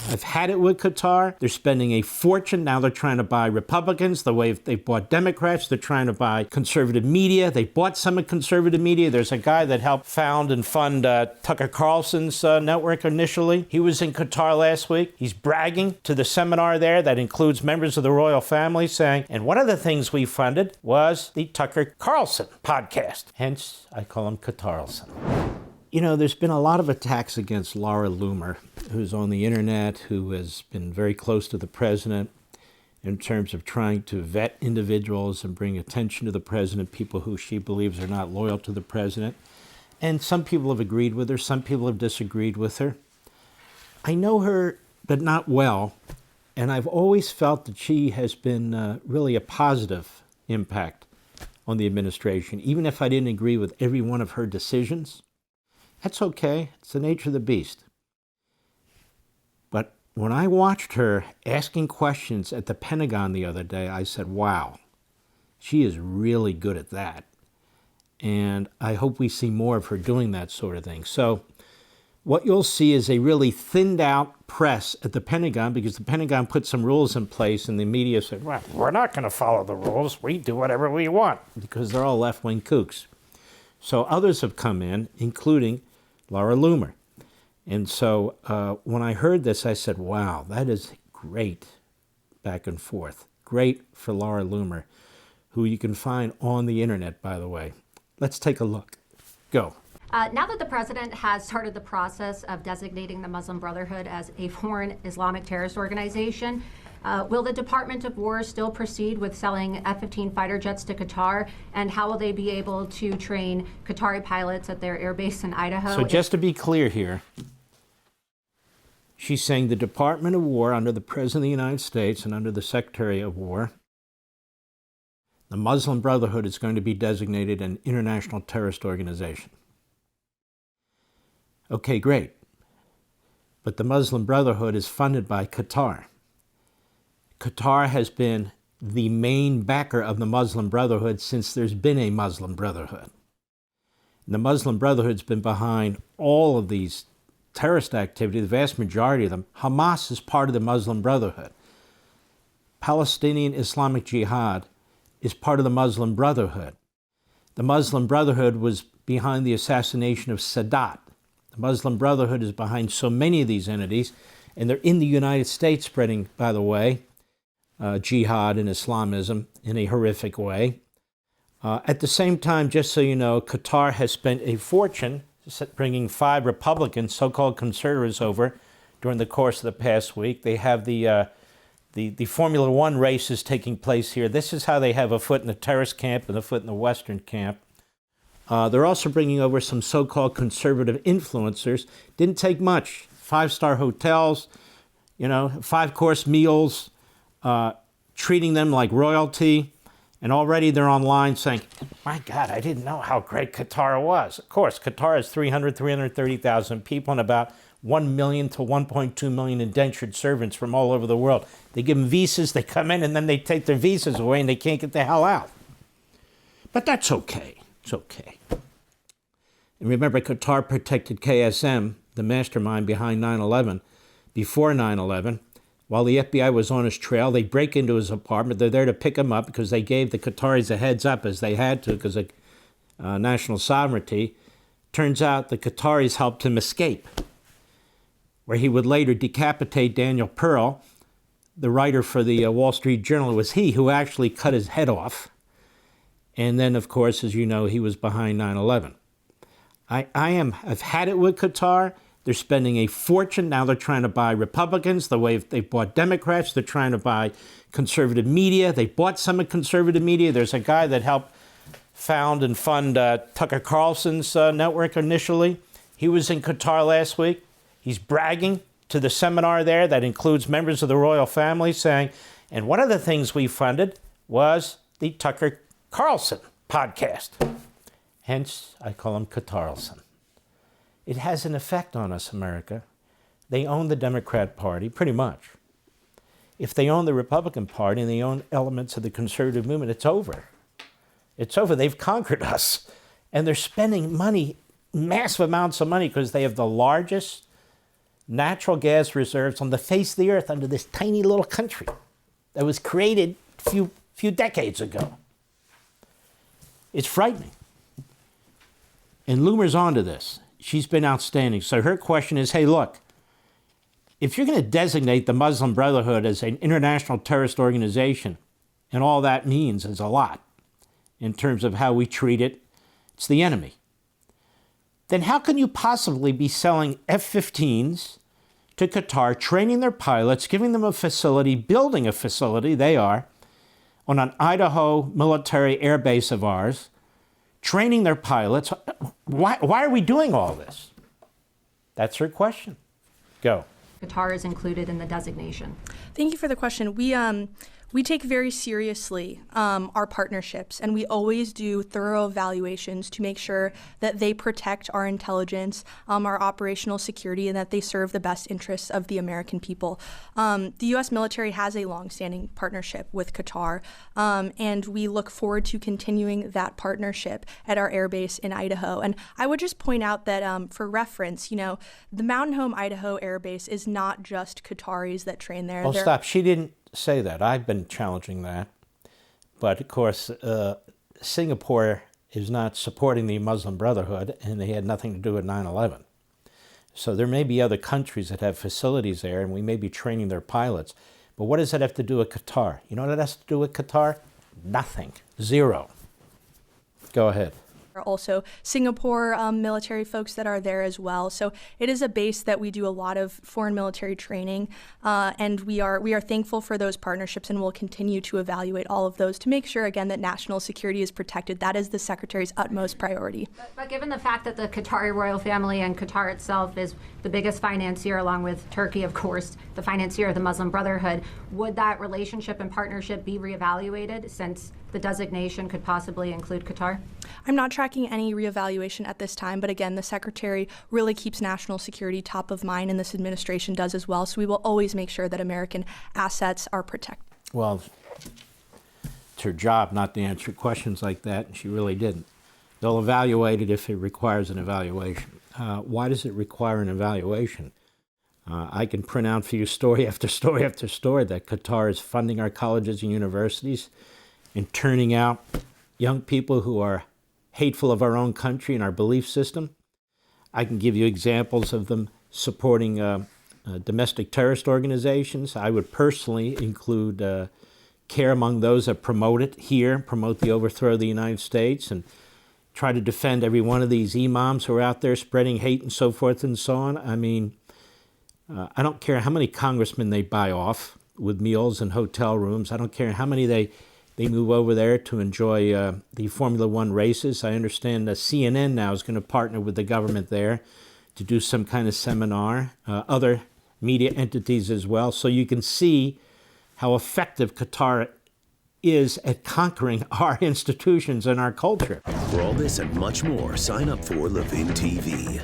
I've had it with Qatar. They're spending a fortune. Now they're trying to buy Republicans the way they bought Democrats. They're trying to buy conservative media. They bought some of conservative media. There's a guy that helped found and fund Tucker Carlson's network initially. He was in Qatar last week. He's bragging to the seminar there that includes members of the royal family, saying, and one of the things we funded was the Tucker Carlson podcast. Hence, I call him Qatarlson. You know, there's been a lot of attacks against Laura Loomer, who's on the internet, who has been very close to the president in terms of trying to vet individuals and bring attention to the president, people who she believes are not loyal to the president. And some people have agreed with her, some people have disagreed with her. I know her, but not well, and I've always felt that she has been really a positive impact on the administration, even if I didn't agree with every one of her decisions. That's okay. It's the nature of the beast. But when I watched her asking questions at the Pentagon the other day, I said, wow, she is really good at that. And I hope we see more of her doing that sort of thing. So what you'll see is a really thinned out press at the Pentagon, because the Pentagon put some rules in place and the media said, well, we're not going to follow the rules. We do whatever we want, because they're all left-wing kooks. So others have come in, including Laura Loomer. And so when I heard this, I said, wow, that is great back and forth. Great for Laura Loomer, who you can find on the internet, by the way. Let's take a look. Go. Now that the president has started the process of designating the Muslim Brotherhood as a foreign Islamic terrorist organization, will the Department of War still proceed with selling F-15 fighter jets to Qatar? And how will they be able to train Qatari pilots at their air base in Idaho? So just to be clear here, she's saying the Department of War, under the President of the United States and under the Secretary of War, the Muslim Brotherhood is going to be designated an international terrorist organization. Okay, great. But the Muslim Brotherhood is funded by Qatar. Qatar has been the main backer of the Muslim Brotherhood since there's been a Muslim Brotherhood. And the Muslim Brotherhood's been behind all of these terrorist activities, the vast majority of them. Hamas is part of the Muslim Brotherhood. Palestinian Islamic Jihad is part of the Muslim Brotherhood. The Muslim Brotherhood was behind the assassination of Sadat. The Muslim Brotherhood is behind so many of these entities, and they're in the United States spreading, by the way, jihad and Islamism in a horrific way. At the same time, just so you know, Qatar has spent a fortune bringing 5 Republicans, so-called conservatives, over during the course of the past week. They have the Formula One races taking place here. This is how they have a foot in the terrorist camp and a foot in the Western camp. They're also bringing over some so-called conservative influencers. Didn't take much. 5-star hotels, 5-course meals, treating them like royalty. And already they're online saying, my God, I didn't know how great Qatar was. Of course, Qatar has 330,000 people and about 1 million to 1.2 million indentured servants from all over the world. They give them visas, they come in, and then they take their visas away and they can't get the hell out. But that's okay. It's okay. And remember, Qatar protected KSM, the mastermind behind 9/11, before 9/11. While the FBI was on his trail, they break into his apartment. They're there to pick him up because they gave the Qataris a heads up, as they had to because of national sovereignty. Turns out the Qataris helped him escape, where he would later decapitate Daniel Pearl, the writer for the Wall Street Journal. It was he who actually cut his head off. And then, of course, as you know, he was behind 9/11. I've had it with Qatar. They're spending a fortune. Now they're trying to buy Republicans the way they bought Democrats. They're trying to buy conservative media. They bought some of conservative media. There's a guy that helped found and fund Tucker Carlson's network initially. He was in Qatar last week. He's bragging to the seminar there that includes members of the royal family, saying, and one of the things we funded was the Tucker Carlson podcast. Hence, I call him Qatarlson. It has an effect on us, America. They own the Democrat Party, pretty much. If they own the Republican Party and they own elements of the conservative movement, it's over. It's over. They've conquered us. And they're spending money, massive amounts of money, because they have the largest natural gas reserves on the face of the earth under this tiny little country that was created a few decades ago. It's frightening. And Loomer's onto this. She's been outstanding. So her question is, hey, look, if you're going to designate the Muslim Brotherhood as an international terrorist organization, and all that means is a lot in terms of how we treat it, it's the enemy, then how can you possibly be selling F-15s to Qatar, training their pilots, giving them a facility, building a facility, they are, on an Idaho military air base of ours, training their pilots? Why are we doing all this? That's her question. Go. Qatar is included in the designation. Thank you for the question. We take very seriously our partnerships, and we always do thorough evaluations to make sure that they protect our intelligence, our operational security, and that they serve the best interests of the American people. The U.S. military has a longstanding partnership with Qatar, and we look forward to continuing that partnership at our air base in Idaho. And I would just point out that for reference, the Mountain Home, Idaho air base is not just Qataris that train there. Oh, stop. She didn't say that. I've been challenging that. But of course, Singapore is not supporting the Muslim Brotherhood, and they had nothing to do with 9/11. So there may be other countries that have facilities there, and we may be training their pilots. But what does that have to do with Qatar? You know what it has to do with Qatar? Nothing. Zero. Go ahead. Also Singapore military folks that are there as well. So it is a base that we do a lot of foreign military training, and we are thankful for those partnerships, and we'll continue to evaluate all of those to make sure, again, that national security is protected. That is the Secretary's utmost priority. But given the fact that the Qatari royal family and Qatar itself is the biggest financier, along with Turkey, of course, the financier of the Muslim Brotherhood, would that relationship and partnership be reevaluated since the designation could possibly include Qatar? I'm not tracking any reevaluation at this time, but again, the Secretary really keeps national security top of mind, and this administration does as well. So we will always make sure that American assets are protected. Well, it's her job not to answer questions like that, and she really didn't. They'll evaluate it if it requires an evaluation. Why does it require an evaluation? I can print out for you story after story after story that Qatar is funding our colleges and universities and turning out young people who are hateful of our own country and our belief system. I can give you examples of them supporting domestic terrorist organizations. I would personally include care among those that promote it here, promote the overthrow of the United States, and try to defend every one of these imams who are out there spreading hate and so forth and so on. I mean, I don't care how many congressmen they buy off with meals and hotel rooms. I don't care how many they move over there to enjoy the Formula One races. I understand that CNN now is going to partner with the government there to do some kind of seminar, other media entities as well. So you can see how effective Qatar is at conquering our institutions and our culture. For all this and much more, sign up for Levin TV.